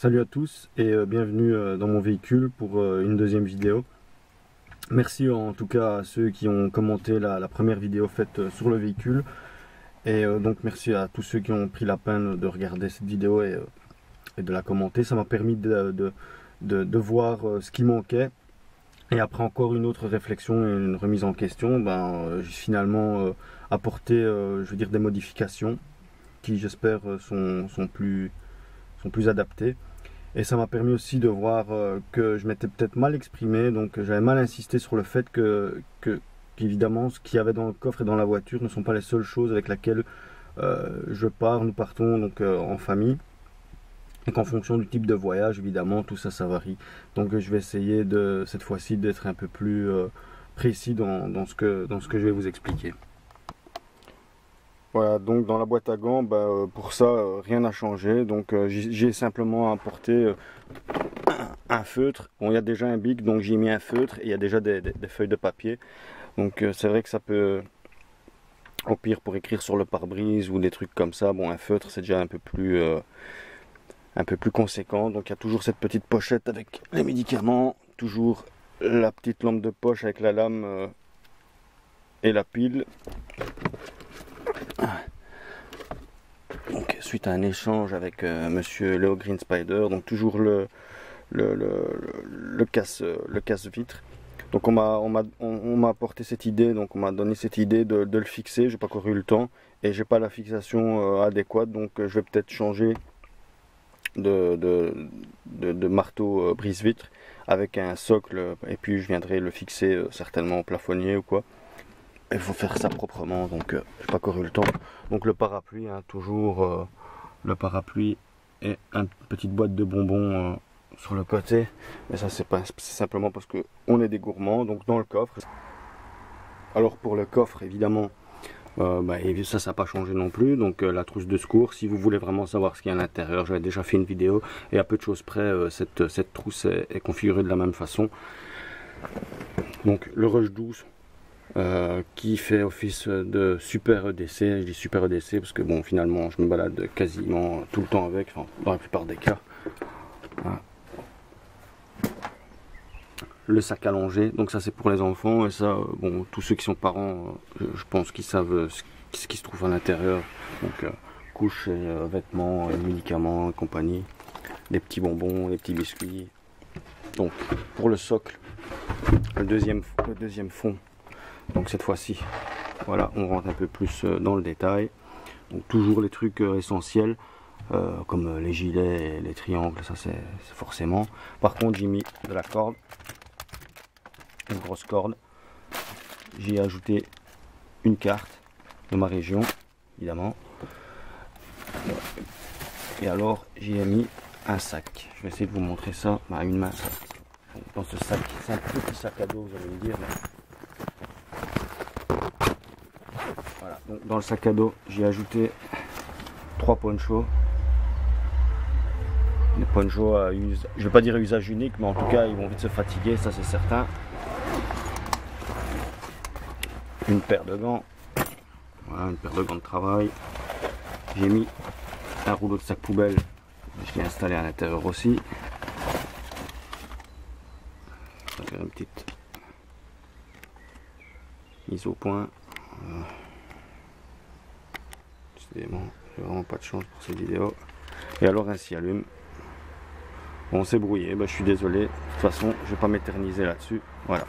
Salut à tous et bienvenue dans mon véhicule pour une deuxième vidéo. Merci en tout cas à ceux qui ont commenté la première vidéo faite sur le véhicule. Et donc merci à tous ceux qui ont pris la peine de regarder cette vidéo et de la commenter. Ça m'a permis de voir ce qui manquait. Et après encore une autre réflexion et une remise en question, j'ai finalement apporté je veux dire des modifications qui j'espère sont plus adaptées. Et ça m'a permis aussi de voir que je m'étais peut-être mal exprimé, donc j'avais mal insisté sur le fait qu'évidemment ce qu'il y avait dans le coffre et dans la voiture ne sont pas les seules choses avec lesquelles nous partons donc en famille. Et qu'en fonction du type de voyage, évidemment, tout ça, ça varie. Donc je vais essayer cette fois-ci d'être un peu plus précis dans ce que je vais vous expliquer. Voilà, donc dans la boîte à gants, pour ça, rien n'a changé. Donc j'ai simplement apporté un feutre. Bon, il y a déjà un bic, donc j'ai mis un feutre et il y a déjà des feuilles de papier. Donc c'est vrai que ça peut, au pire, pour écrire sur le pare-brise ou des trucs comme ça, bon, un feutre c'est déjà un peu plus conséquent. Donc il y a toujours cette petite pochette avec les médicaments, toujours la petite lampe de poche avec la lame et la pile. Donc suite à un échange avec monsieur Léo Green Spider, donc toujours le casse-vitre. Donc on m'a apporté cette idée, donc on m'a donné cette idée de le fixer. J'ai pas encore eu le temps et j'ai pas la fixation adéquate, donc je vais peut-être changer de marteau brise-vitre avec un socle, et puis je viendrai le fixer certainement au plafonnier ou quoi. Il faut faire ça proprement, donc j'ai pas encore eu le temps. Donc le parapluie, toujours le parapluie et une petite boîte de bonbons sur le côté. Mais ça c'est simplement parce que on est des gourmands. Donc dans le coffre. Alors pour le coffre, évidemment, ça n'a pas changé non plus. Donc la trousse de secours, si vous voulez vraiment savoir ce qu'il y a à l'intérieur, j'avais déjà fait une vidéo et à peu de choses près, cette trousse est configurée de la même façon. Donc le rush 12. Qui fait office de super EDC. Je dis super EDC parce que bon, finalement je me balade quasiment tout le temps avec, enfin, dans la plupart des cas. Voilà. Le sac allongé, donc ça c'est pour les enfants, et ça bon, tous ceux qui sont parents, je pense qu'ils savent ce qui se trouve à l'intérieur. Donc couches, vêtements, médicaments et compagnie, des petits bonbons, des petits biscuits. Donc pour le socle, le deuxième fond. Donc cette fois-ci, voilà, on rentre un peu plus dans le détail. Donc toujours les trucs essentiels, comme les gilets et les triangles, ça c'est forcément. Par contre, j'ai mis de la corde, une grosse corde. J'ai ajouté une carte de ma région, évidemment. Et alors, j'ai mis un sac. Je vais essayer de vous montrer ça à une main. Dans ce sac, c'est un petit sac à dos, vous allez me dire. Voilà, donc dans le sac à dos, j'ai ajouté 3 ponchos. Des ponchos à usage, je vais pas dire à usage unique, mais en tout cas, ils vont vite se fatiguer, ça c'est certain. Une paire de gants. Voilà, une paire de gants de travail. J'ai mis un rouleau de sac poubelle. Je l'ai installé à l'intérieur aussi. Ça va faire une petite mise au point. Décidément, j'ai vraiment pas de chance pour cette vidéo. Et alors ainsi allume. Bon, c'est brouillé, je suis désolé. De toute façon, je vais pas m'éterniser là-dessus. Voilà.